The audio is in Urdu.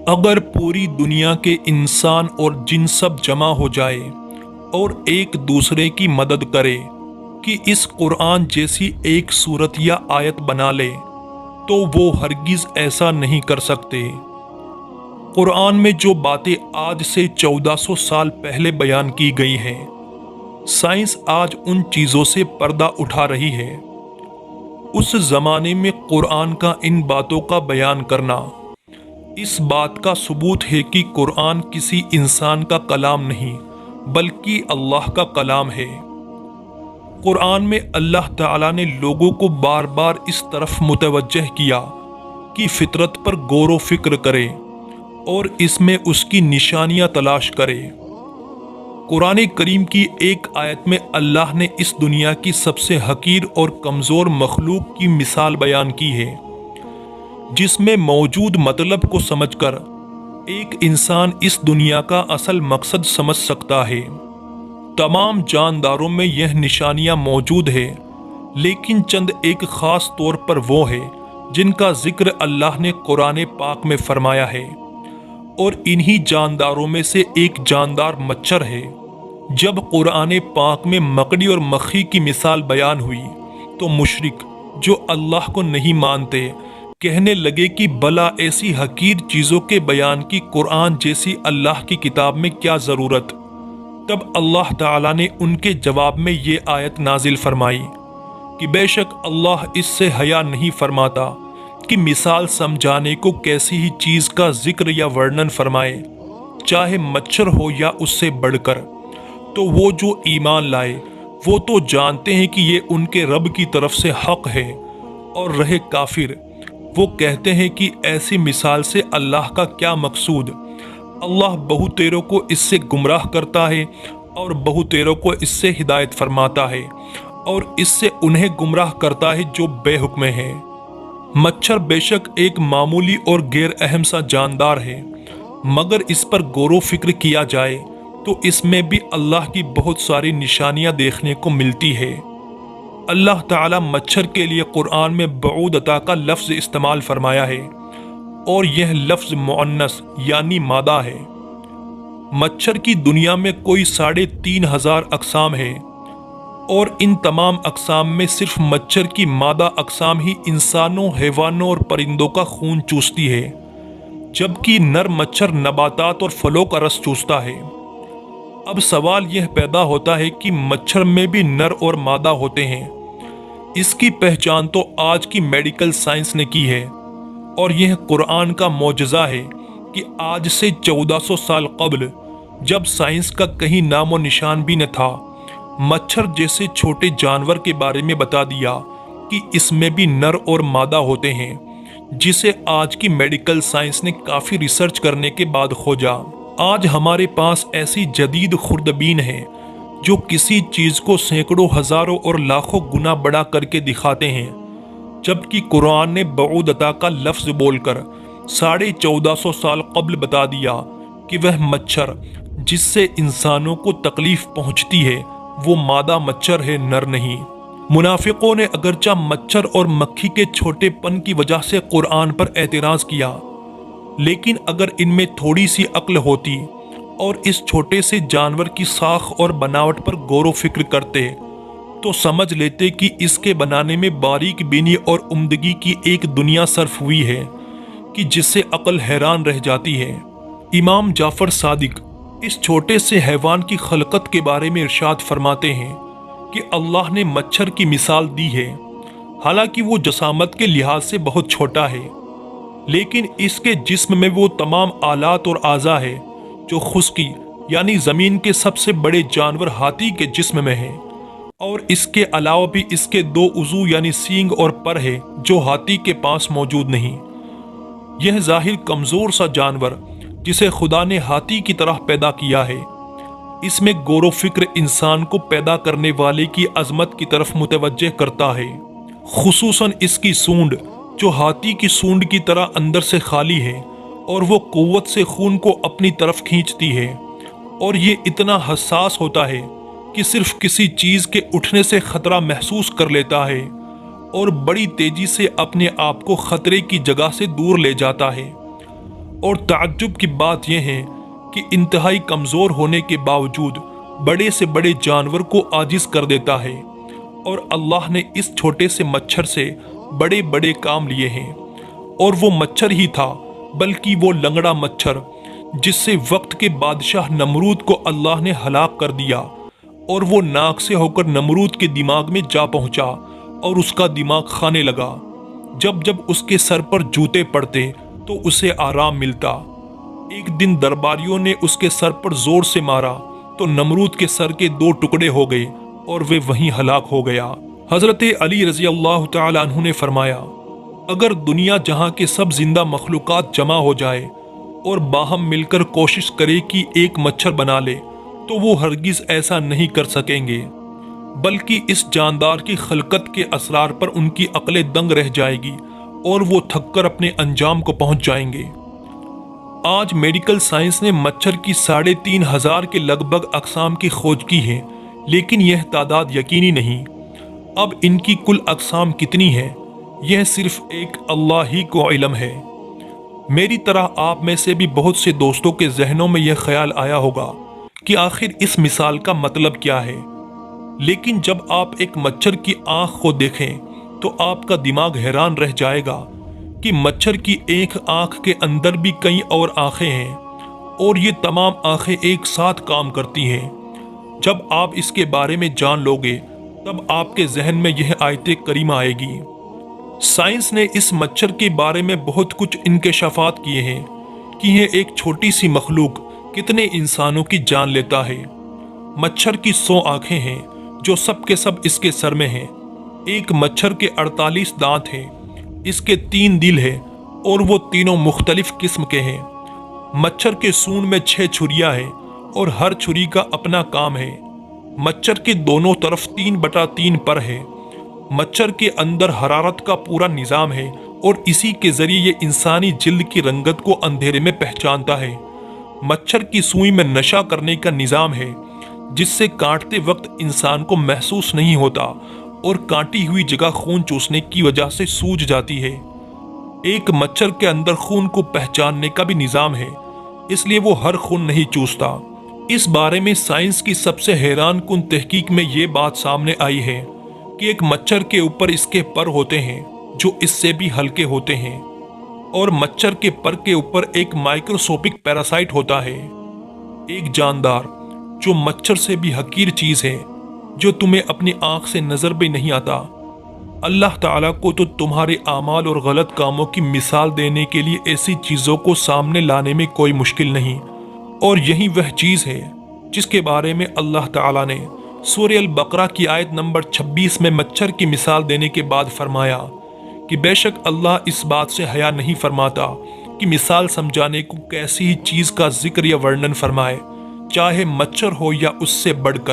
اگر پوری دنیا کے انسان اور جن سب جمع ہو جائے اور ایک دوسرے کی مدد کرے کہ اس قرآن جیسی ایک صورت یا آیت بنا لے تو وہ ہرگز ایسا نہیں کر سکتے۔ قرآن میں جو باتیں آج سے 1400 سال پہلے بیان کی گئی ہیں، سائنس آج ان چیزوں سے پردہ اٹھا رہی ہے۔ اس زمانے میں قرآن کا ان باتوں کا بیان کرنا اس بات کا ثبوت ہے کہ قرآن کسی انسان کا کلام نہیں بلکہ اللہ کا کلام ہے۔ قرآن میں اللہ تعالیٰ نے لوگوں کو بار بار اس طرف متوجہ کیا کہ فطرت پر غور و فکر کرے اور اس میں اس کی نشانیاں تلاش کرے۔ قرآن کریم کی ایک آیت میں اللہ نے اس دنیا کی سب سے حقیر اور کمزور مخلوق کی مثال بیان کی ہے، جس میں موجود مطلب کو سمجھ کر ایک انسان اس دنیا کا اصل مقصد سمجھ سکتا ہے۔ تمام جانداروں میں یہ نشانیاں موجود ہے، لیکن چند ایک خاص طور پر وہ ہے جن کا ذکر اللہ نے قرآن پاک میں فرمایا ہے، اور انہی جانداروں میں سے ایک جاندار مچھر ہے۔ جب قرآن پاک میں مکڑی اور مکھی کی مثال بیان ہوئی تو مشرک جو اللہ کو نہیں مانتے کہنے لگے کہ بھلا ایسی حقیر چیزوں کے بیان کی قرآن جیسی اللہ کی کتاب میں کیا ضرورت؟ تب اللہ تعالیٰ نے ان کے جواب میں یہ آیت نازل فرمائی کہ بے شک اللہ اس سے حیا نہیں فرماتا کہ مثال سمجھانے کو کیسی ہی چیز کا ذکر یا ورنن فرمائے، چاہے مچھر ہو یا اس سے بڑھ کر۔ تو وہ جو ایمان لائے وہ تو جانتے ہیں کہ یہ ان کے رب کی طرف سے حق ہے، اور رہے کافر وہ کہتے ہیں کہ ایسی مثال سے اللہ کا کیا مقصود؟ اللہ بہتیروں کو اس سے گمراہ کرتا ہے اور بہتیروں کو اس سے ہدایت فرماتا ہے، اور اس سے انہیں گمراہ کرتا ہے جو بے حکم ہیں۔ مچھر بے شک ایک معمولی اور غیر اہم سا جاندار ہے، مگر اس پر غور و فکر کیا جائے تو اس میں بھی اللہ کی بہت ساری نشانیاں دیکھنے کو ملتی ہے۔ اللہ تعالیٰ مچھر کے لیے قرآن میں بعودۃ کا لفظ استعمال فرمایا ہے، اور یہ لفظ مؤنث یعنی مادہ ہے۔ مچھر کی دنیا میں کوئی 3500 اقسام ہیں، اور ان تمام اقسام میں صرف مچھر کی مادہ اقسام ہی انسانوں، حیوانوں اور پرندوں کا خون چوستی ہے، جبکہ نر مچھر نباتات اور پھلوں کا رس چوستا ہے۔ اب سوال یہ پیدا ہوتا ہے کہ مچھر میں بھی نر اور مادہ ہوتے ہیں۔ اس کی پہچان تو آج کی میڈیکل سائنس نے کی ہے، اور یہ قرآن کا معجزہ ہے کہ آج سے 1400 سال قبل، جب سائنس کا کہیں نام و نشان بھی نہ تھا، مچھر جیسے چھوٹے جانور کے بارے میں بتا دیا کہ اس میں بھی نر اور مادہ ہوتے ہیں، جسے آج کی میڈیکل سائنس نے کافی ریسرچ کرنے کے بعد کھوجا۔ آج ہمارے پاس ایسی جدید خوردبین ہیں جو کسی چیز کو سینکڑوں، ہزاروں اور لاکھوں گنا بڑا کر کے دکھاتے ہیں، جبکہ قرآن نے بعودۃ کا لفظ بول کر 1450 سال قبل بتا دیا کہ وہ مچھر جس سے انسانوں کو تکلیف پہنچتی ہے وہ مادہ مچھر ہے، نر نہیں۔ منافقوں نے اگرچہ مچھر اور مکھی کے چھوٹے پن کی وجہ سے قرآن پر اعتراض کیا، لیکن اگر ان میں تھوڑی سی عقل ہوتی اور اس چھوٹے سے جانور کی ساخ اور بناوٹ پر غور و فکر کرتے تو سمجھ لیتے کہ اس کے بنانے میں باریک بینی اور عمدگی کی ایک دنیا صرف ہوئی ہے کہ جس سے عقل حیران رہ جاتی ہے۔ امام جعفر صادق اس چھوٹے سے حیوان کی خلقت کے بارے میں ارشاد فرماتے ہیں کہ اللہ نے مچھر کی مثال دی ہے، حالانکہ وہ جسامت کے لحاظ سے بہت چھوٹا ہے، لیکن اس کے جسم میں وہ تمام آلات اور اعضاء ہے جو خشکی یعنی زمین کے سب سے بڑے جانور ہاتھی کے جسم میں ہیں، اور اس کے علاوہ بھی اس کے 2 عضو یعنی سینگ اور پر ہے جو ہاتھی کے پاس موجود نہیں۔ یہ ظاہر کمزور سا جانور جسے خدا نے ہاتھی کی طرح پیدا کیا ہے، اس میں غور و فکر انسان کو پیدا کرنے والے کی عظمت کی طرف متوجہ کرتا ہے، خصوصاً اس کی سونڈ جو ہاتھی کی سونڈ کی طرح اندر سے خالی ہے، اور وہ قوت سے خون کو اپنی طرف کھینچتی ہے، اور یہ اتنا حساس ہوتا ہے کہ صرف کسی چیز کے اٹھنے سے خطرہ محسوس کر لیتا ہے اور بڑی تیزی سے اپنے آپ کو خطرے کی جگہ سے دور لے جاتا ہے۔ اور تعجب کی بات یہ ہے کہ انتہائی کمزور ہونے کے باوجود بڑے سے بڑے جانور کو عاجز کر دیتا ہے، اور اللہ نے اس چھوٹے سے مچھر سے بڑے بڑے کام لیے ہیں۔ اور وہ مچھر ہی تھا، بلکہ وہ لنگڑا مچھر جس سے وقت کے بادشاہ نمرود کو اللہ نے ہلاک کر دیا، اور وہ ناک سے ہو کر نمرود کے دماغ میں جا پہنچا اور اس کا دماغ کھانے لگا۔ جب جب اس کے سر پر جوتے پڑتے تو اسے آرام ملتا۔ ایک دن درباریوں نے اس کے سر پر زور سے مارا تو نمرود کے سر کے 2 ٹکڑے ہو گئے اور وہ وہیں ہلاک ہو گیا۔ حضرت علی رضی اللہ تعالی عنہ نے فرمایا، اگر دنیا جہاں کے سب زندہ مخلوقات جمع ہو جائے اور باہم مل کر کوشش کرے کہ ایک مچھر بنا لے تو وہ ہرگز ایسا نہیں کر سکیں گے، بلکہ اس جاندار کی خلقت کے اسرار پر ان کی عقلیں دنگ رہ جائے گی اور وہ تھک کر اپنے انجام کو پہنچ جائیں گے۔ آج میڈیکل سائنس نے مچھر کی 3500 کے لگ بھگ اقسام کی کھوج کی ہے، لیکن یہ تعداد یقینی نہیں۔ اب ان کی کل اقسام کتنی ہیں یہ صرف ایک اللہ ہی کو علم ہے۔ میری طرح آپ میں سے بھی بہت سے دوستوں کے ذہنوں میں یہ خیال آیا ہوگا کہ آخر اس مثال کا مطلب کیا ہے، لیکن جب آپ ایک مچھر کی آنکھ کو دیکھیں تو آپ کا دماغ حیران رہ جائے گا کہ مچھر کی ایک آنکھ کے اندر بھی کئی اور آنکھیں ہیں، اور یہ تمام آنکھیں ایک ساتھ کام کرتی ہیں۔ جب آپ اس کے بارے میں جان لوگے تب آپ کے ذہن میں یہ آیت کریمہ آئے گی۔ سائنس نے اس مچھر کے بارے میں بہت کچھ انکشافات کیے ہیں کہ یہ ایک چھوٹی سی مخلوق کتنے انسانوں کی جان لیتا ہے۔ مچھر کی 100 آنکھیں ہیں جو سب کے سب اس کے سر میں ہیں۔ ایک مچھر کے 48 دانت ہیں، اس کے 3 دل ہیں اور وہ تینوں مختلف قسم کے ہیں۔ مچھر کے سونڈ میں 6 چھریاں ہیں اور ہر چھری کا اپنا کام ہے۔ مچھر کے دونوں طرف 3/3 پر ہے۔ مچھر کے اندر حرارت کا پورا نظام ہے اور اسی کے ذریعے یہ انسانی جلد کی رنگت کو اندھیرے میں پہچانتا ہے۔ مچھر کی سوئی میں نشا کرنے کا نظام ہے جس سے کاٹتے وقت انسان کو محسوس نہیں ہوتا اور کاٹی ہوئی جگہ خون چوسنے کی وجہ سے سوج جاتی ہے۔ ایک مچھر کے اندر خون کو پہچاننے کا بھی نظام ہے، اس لیے وہ ہر خون نہیں چوستا۔ اس بارے میں سائنس کی سب سے حیران کن تحقیق میں یہ بات سامنے آئی ہے کہ ایک مچھر کے اوپر اس کے پر ہوتے ہیں جو اس سے بھی ہلکے ہوتے ہیں، اور مچھر کے پر کے اوپر ایک مائکروسکوپک پیراسائٹ ہوتا ہے، ایک جاندار جو مچھر سے بھی حقیر چیز ہے، جو تمہیں اپنی آنکھ سے نظر بھی نہیں آتا۔ اللہ تعالیٰ کو تو تمہارے اعمال اور غلط کاموں کی مثال دینے کے لیے ایسی چیزوں کو سامنے لانے میں کوئی مشکل نہیں، اور یہی وہ چیز ہے جس کے بارے میں اللہ تعالیٰ نے سورہ البقرہ کی آیت نمبر 26 میں مچھر کی مثال دینے کے بعد فرمایا کہ بے شک اللہ اس بات سے حیا نہیں فرماتا کہ مثال سمجھانے کو کیسی ہی چیز کا ذکر یا ورنن فرمائے، چاہے مچھر ہو یا اس سے بڑھ کر۔